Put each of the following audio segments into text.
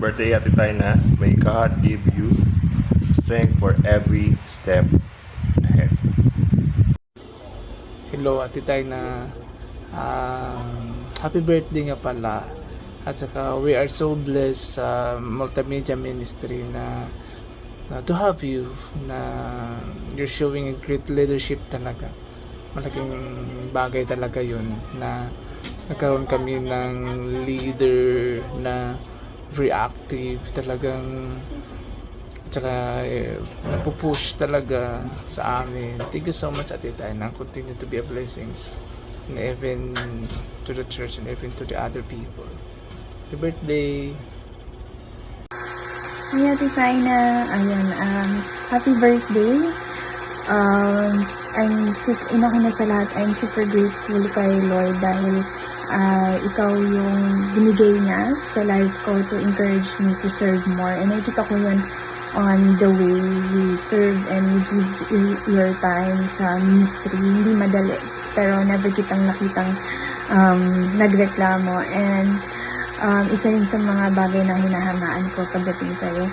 birthday, Ate Taina. May God give you strength for every step ahead. Hello, Ate Taina. Happy birthday nga pala. At saka we are so blessed sa Multimedia Ministry na to have you, na you're showing a great leadership talaga. Malaking bagay talaga yun na nagkaroon kami ng leader na very active talagang, tsaka napupush talaga sa amin. Thank you so much, Ate Taina, and continue to be a blessings, and even to the church and even to the other people. Happy birthday! Hi, Ate Taina. Ayan, happy birthday. Una sa lahat, I'm super grateful kay Lord dahil ikaw yung binigay niya sa life ko to encourage me to serve more. And nakikita ko yun on the way you serve and you give your time sa ministry. Hindi madali, pero never kitang nakitang nagreklamo. And isa rin sa mga bagay na hinahangaan ko pagdating sa'yo.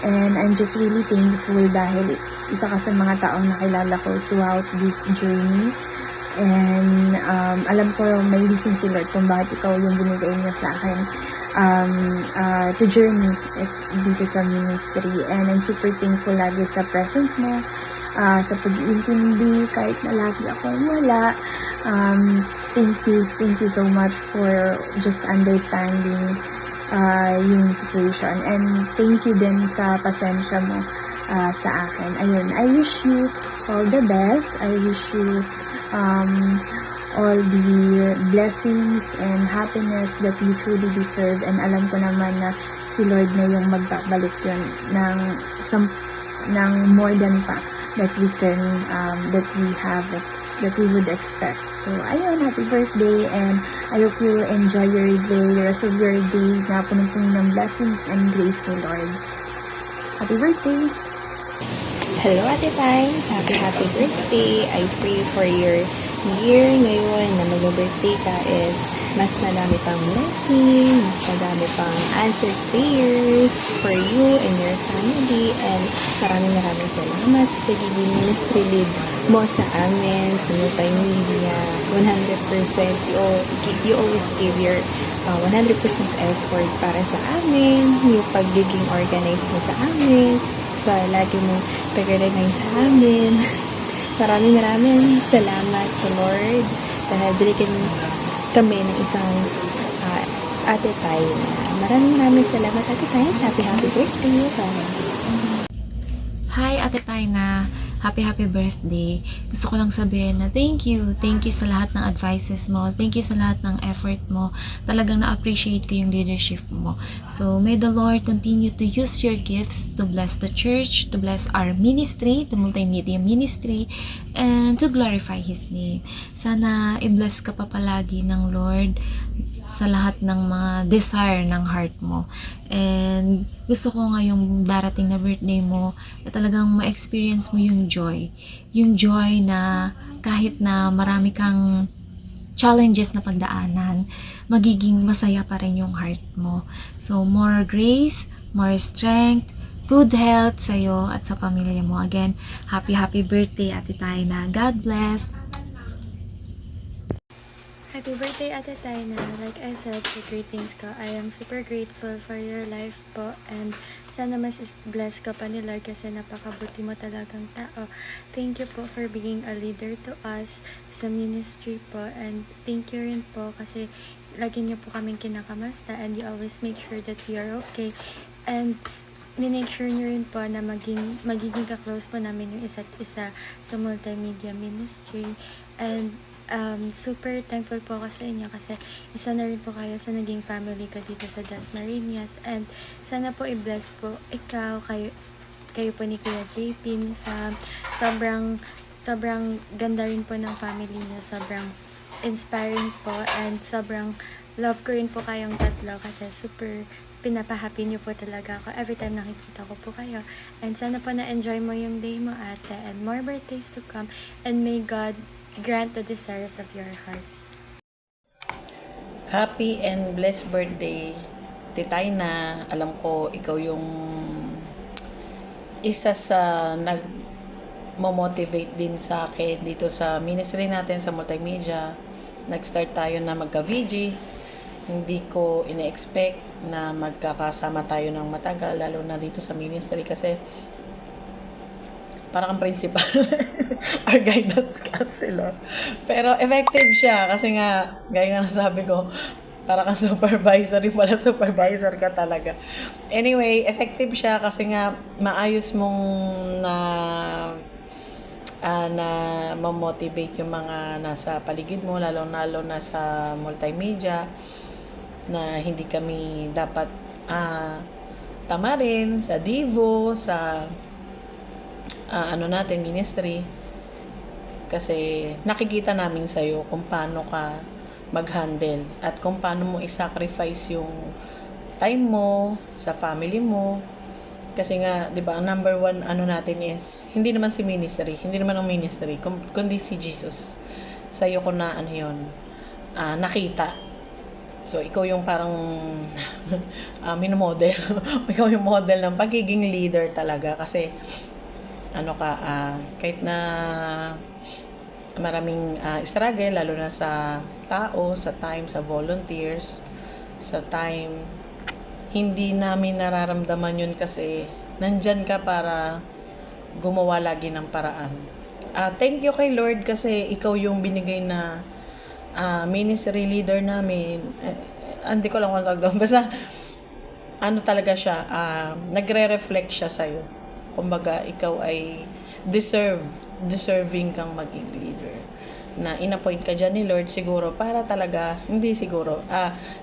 And I'm just really thankful dahil isa ka sa mga taong nakilala ko throughout this journey. And alam ko may reason si Lord kung bakit ikaw yung binigay niya sa akin to journey dito sa ministry. And I'm super thankful lagi sa presence mo, sa pag-iintindi kahit na lagi akong wala. Thank you so much for just understanding yung situation, and thank you din sa pasensya mo sa akin. Ayun, I wish you all the best. I wish you all the blessings and happiness that you truly deserve, and alam ko naman na si Lord na yung magbabalik yun ng more than pa that we can that we would expect. So, ayun, happy birthday, and I hope you enjoy your day, the rest of your day na punong-puno ng blessings and grace ni Lord. Happy birthday! Hello, Ate Times! Happy birthday! I pray for your year ngayon na mag-birthday ka is mas madami pang blessing, mas madami pang answered prayers for you and your family, and maraming salamat sa pagiging ministry lead mo sa amin, sa multimedia. 100% you always give your 100% effort para sa amin, yung pagiging organized mo sa amin, sa lagi mong pag-organize sa amin. Maraming salamat sa Lord dahil binigyan kami ng isang Ate Taina. Maraming salamat, Ate Taina. Happy birthday. Hi, Ate Taina. Happy birthday. Gusto ko lang sabihin na thank you sa lahat ng advices mo, thank you sa lahat ng effort mo. Talagang na-appreciate ko yung leadership mo. So may the Lord continue to use your gifts to bless the church, to bless our ministry, the multimedia ministry, and to glorify His name. Sana i-bless ka pa palagi ng Lord sa lahat ng mga desire ng heart mo. And gusto ko ngayong darating na birthday mo na talagang ma-experience mo yung joy. Yung joy na kahit na marami kang challenges na pagdaanan, magiging masaya pa rin yung heart mo. So more grace, more strength, good health sa'yo at sa pamilya mo. Again, happy birthday, Ate Taina. God bless. Happy birthday, Ate Taina. Like I said sa greetings ko, I am super grateful for your life po, and sana mas bless ka pa ni Lord kasi napakabuti mo talagang tao. Thank you po for being a leader to us sa ministry po, and thank you rin po kasi lagi niyo po kaming kinakamasta, and you always make sure that we are okay, and minake sure nyo rin po na magiging ka-close po namin yung isa't isa sa multimedia ministry. And super thankful po ako sa inyo kasi isa na rin po kayo sa naging family ko dito sa Dasmariñas, and sana po i-bless po kayo po ni Kuya JP sa sobrang ganda rin po ng family niya, sobrang inspiring po, and sobrang love ko rin po kayong tatlo kasi super pinapahappy niyo po talaga ako every time nakikita ko po kayo. And sana po na-enjoy mo yung day mo, ate, and more birthdays to come, and may God grant the desires of your heart. Happy and blessed birthday, Titay na, alam ko ikaw yung isa sa nag-motivate din sa akin dito sa ministry natin sa multimedia. Nag-start tayo na magka-VG. Hindi ko ina-expect na magkakasama tayo ng matagal, lalo na dito sa ministry kasi parang kang principal or guidance counselor. Pero effective siya kasi nga, gaya nga nasabi ko, para kang supervisor, yung pala supervisor ka talaga. Anyway, effective siya kasi nga maayos mong na ma-motivate yung mga nasa paligid mo, lalo na sa multimedia, na hindi kami dapat tamarin sa Divo, sa natin, ministry. Kasi nakikita namin sa'yo kung paano ka mag-handle at kung paano mo i-sacrifice yung time mo sa family mo. Kasi nga, 'di ba, ang number one natin is hindi naman si ministry, hindi naman ang ministry, kundi si Jesus. Sa'yo ko na nakita. So ikaw yung parang minomodel. Ikaw yung model ng pagiging leader talaga kasi kahit na maraming struggle, lalo na sa tao, sa time, sa volunteers, sa time, hindi namin nararamdaman yun kasi nandyan ka para gumawa lagi ng paraan. Thank you kay Lord kasi ikaw yung binigay na ministry leader namin. Hindi ko lang kung tawag doon. Basta, talaga siya, nagre-reflect siya sa'yo. Kumbaga, ikaw ay deserving kang maging leader. Na in-appoint ka dyan ni Lord siguro para talaga, hindi siguro,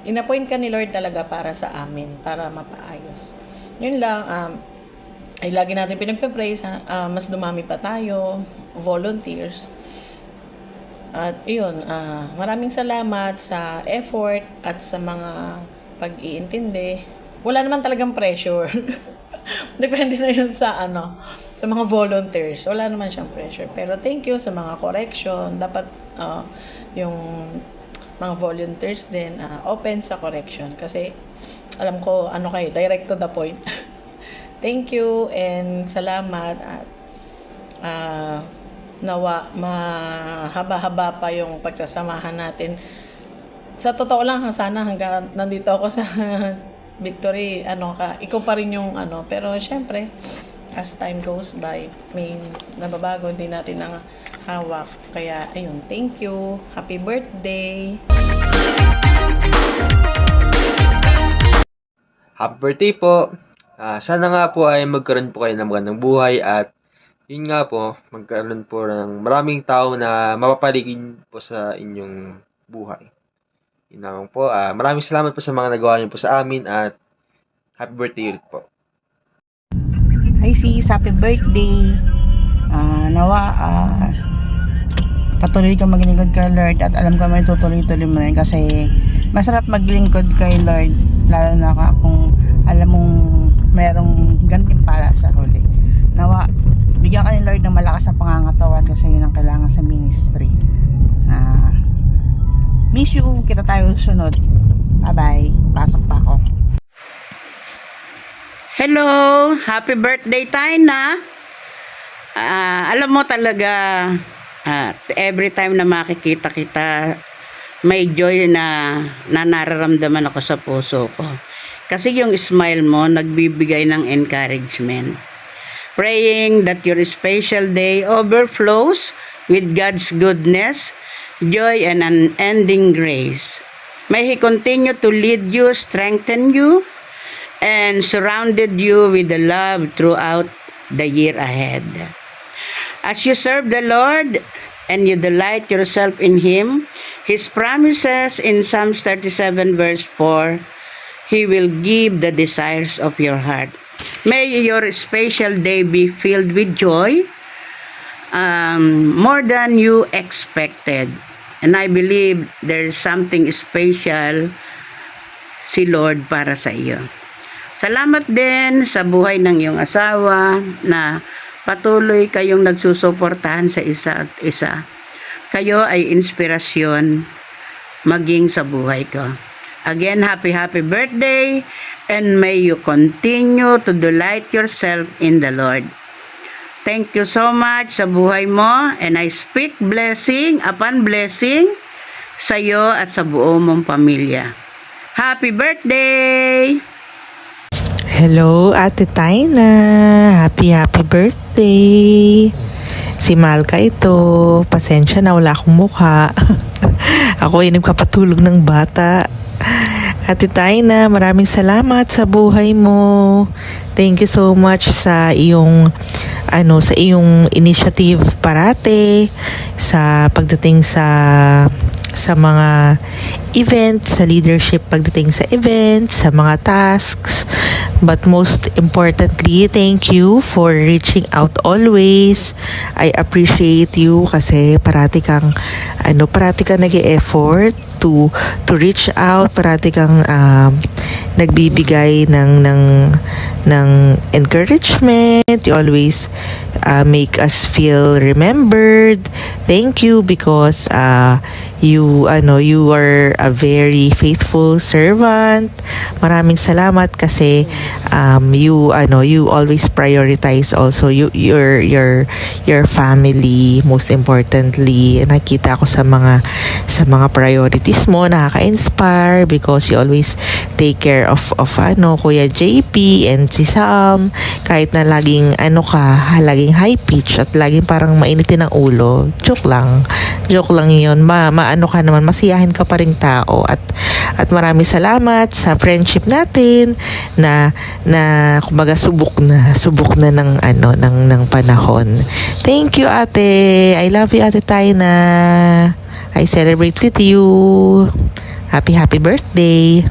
in-appoint ka ni Lord talaga para sa amin, para mapaayos. Yun lang, ay lagi natin pinagpe-praise, mas dumami pa tayo, volunteers. At yun, maraming salamat sa effort at sa mga pag-iintindi. Wala naman talagang pressure. Depende na yun sa sa mga volunteers. Wala naman siyang pressure. Pero thank you sa mga correction. Dapat yung mga volunteers din open sa correction. Kasi alam ko kayo, direct to the point. Thank you and salamat at nawa mahaba-haba pa yung pagsasamahan natin. Sa totoo lang, sana hanggang nandito ako sa Victory, ikaw pa rin yung pero syempre, as time goes by, may nababago, hindi natin ang hawak. Kaya, ayun, thank you. Happy birthday! Happy birthday po! Sana nga po ay magkaroon po kayo ng magandang buhay at yun nga po, magkaroon po ng maraming tao na mapapaligid po sa inyong buhay. Yun naman po. Maraming salamat po sa mga nagawa niyo po sa amin at happy birthday ulit po. Hi sis, happy birthday. Nawa, patuloy kang maglingkod kay Lord at alam ko may tutuloy-tuloy mo rin kasi masarap maglingkod kay Lord lalo na kung alam mong merong gantimpala sa huli. Nawa, bigyan ka ni Lord ng malakas na pangangatawan kasi yun ang kailangan sa ministry. Miss you, kita tayo sunod. Bye-bye. Pasok pa ako. Hello! Happy birthday tayo na! Alam mo talaga, every time na makikita kita, may joy na nararamdaman ako sa puso ko. Kasi yung smile mo, nagbibigay ng encouragement. Praying that your special day overflows with God's goodness, joy, and unending grace. May He continue to lead you, strengthen you, and surrounded you with the love throughout the year ahead. As you serve the Lord and you delight yourself in Him, His promises in Psalms 37 verse 4, He will give the desires of your heart. May your special day be filled with joy, more than you expected. And I believe there's something special si Lord para sa iyo. Salamat din sa buhay ng iyong asawa na patuloy kayong nagsusuportahan sa isa't isa. Kayo ay inspirasyon maging sa buhay ko. Again, happy birthday, and may you continue to delight yourself in the Lord. Thank you so much sa buhay mo, and I speak blessing upon blessing sa iyo at sa buo mong pamilya. Happy birthday! Hello, Ate Taina. Happy birthday. Si Malka ito. Pasensya na, wala akong mukha. Ako ay nagpapatulog ng bata. Ate Taina, maraming salamat sa buhay mo. Thank you so much sa iyong initiative parate sa pagdating sa mga events, sa leadership pagdating sa events, sa mga tasks. But most importantly, thank you for reaching out always. I appreciate you kasi parati kang nag-e-effort to reach out, parati kang nagbibigay ng encouragement. You always make us feel remembered. Thank you because you are a very faithful servant. Maraming salamat kasi you always prioritize also your family. Most importantly, nakita ko sa mga priorities mo, nakaka-inspire because you always take care of Kuya JP and si Sam, kahit na laging laging high pitch at laging parang mainitin ang ulo. Joke lang 'yon. Ka naman, masiyahin ka pa ring tao at maraming salamat sa friendship natin na kumbaga subok na ng panahon. Thank you, Ate. I love you, Ate Taina. I celebrate with you. Happy birthday.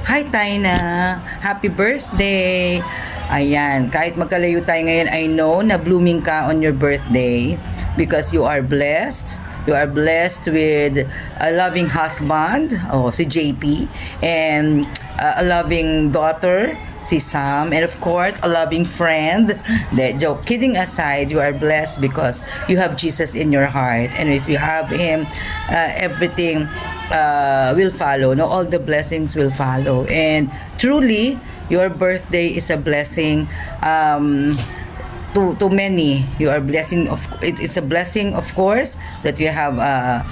Hi, Taina. Happy birthday. Ayan, kahit magkalayo tayo ngayon, I know na blooming ka on your birthday because you are blessed. You are blessed with a loving husband, si JP, and a loving daughter, si Sam, and of course, a loving friend. Joke, kidding aside, you are blessed because you have Jesus in your heart, and if you have Him, everything will follow. No, all the blessings will follow, and truly, your birthday is a blessing. To many, you are blessing. It's a blessing, of course, that you have a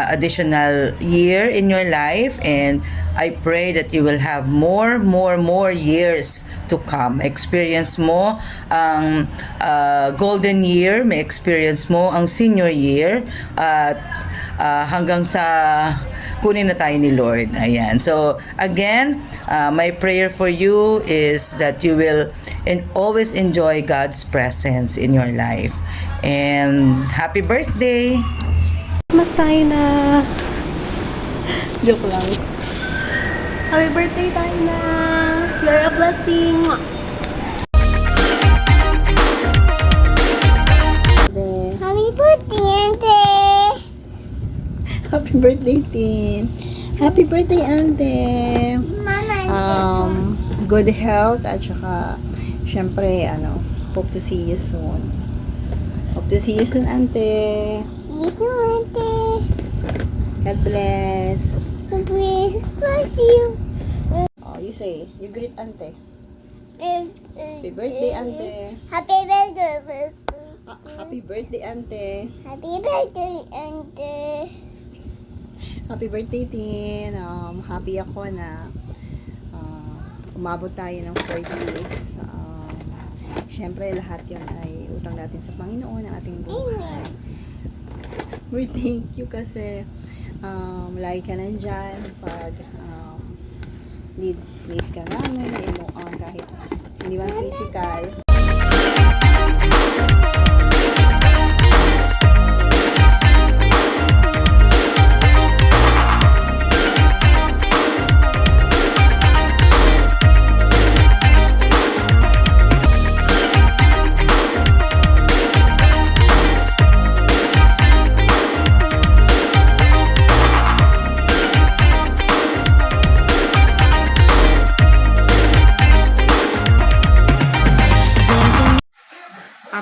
additional year in your life, and I pray that you will have more years to come. Experience mo ang golden year, may experience mo ang senior year, at hanggang sa kunin na tayo ni Lord. Ayan. So, again, my prayer for you is that you will always enjoy God's presence in your life. And happy birthday! Mas tayo na. Joke lang. Happy birthday tayo na. You're a blessing. Happy birthday, Auntie. Happy birthday, Tin. Happy birthday, Ante. Good health at saka syempre, hope to see you soon. Hope to see you soon, Ante. See you soon, Auntie. God bless. God bless you. You say, you greet Ante. Happy birthday, Ante. Happy birthday. Happy birthday, Ante. Happy birthday, Auntie. Happy birthday, Tin. Happy ako na umabot tayo ng 40s. Syempre, lahat yun ay utang natin sa Panginoon, ang ating buhay. We thank you kasi lagi ka nandyan pag need ka namin, kahit hindi man physical.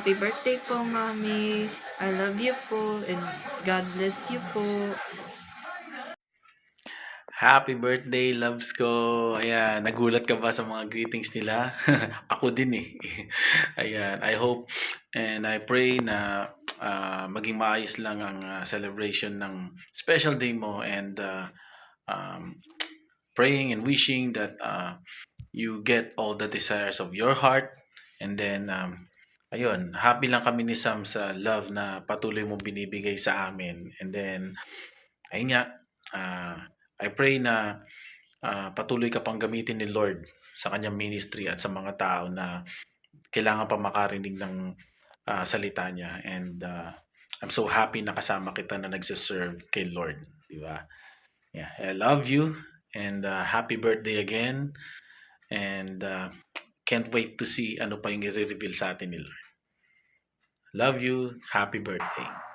Happy birthday po, Mami. I love you po and God bless you po. Happy birthday, loves ko. Ayan, nagulat ka ba sa mga greetings nila? Ako din eh. Ayan, I hope and I pray na maging maayos lang ang celebration ng special day mo and um, praying and wishing that you get all the desires of your heart and then ayun, happy lang kami ni Sam sa love na patuloy mo binibigay sa amin and then ayun nga, I pray na patuloy ka pang gamitin ni Lord sa kanyang ministry at sa mga tao na kailangan pa makarinig ng salita niya. And I'm so happy na kasama kita na nagsiserve kay Lord. Di ba? Yeah, I love you and happy birthday again. And can't wait to see ano pa yung i-reveal sa atin ni Lord. Love you. Happy birthday.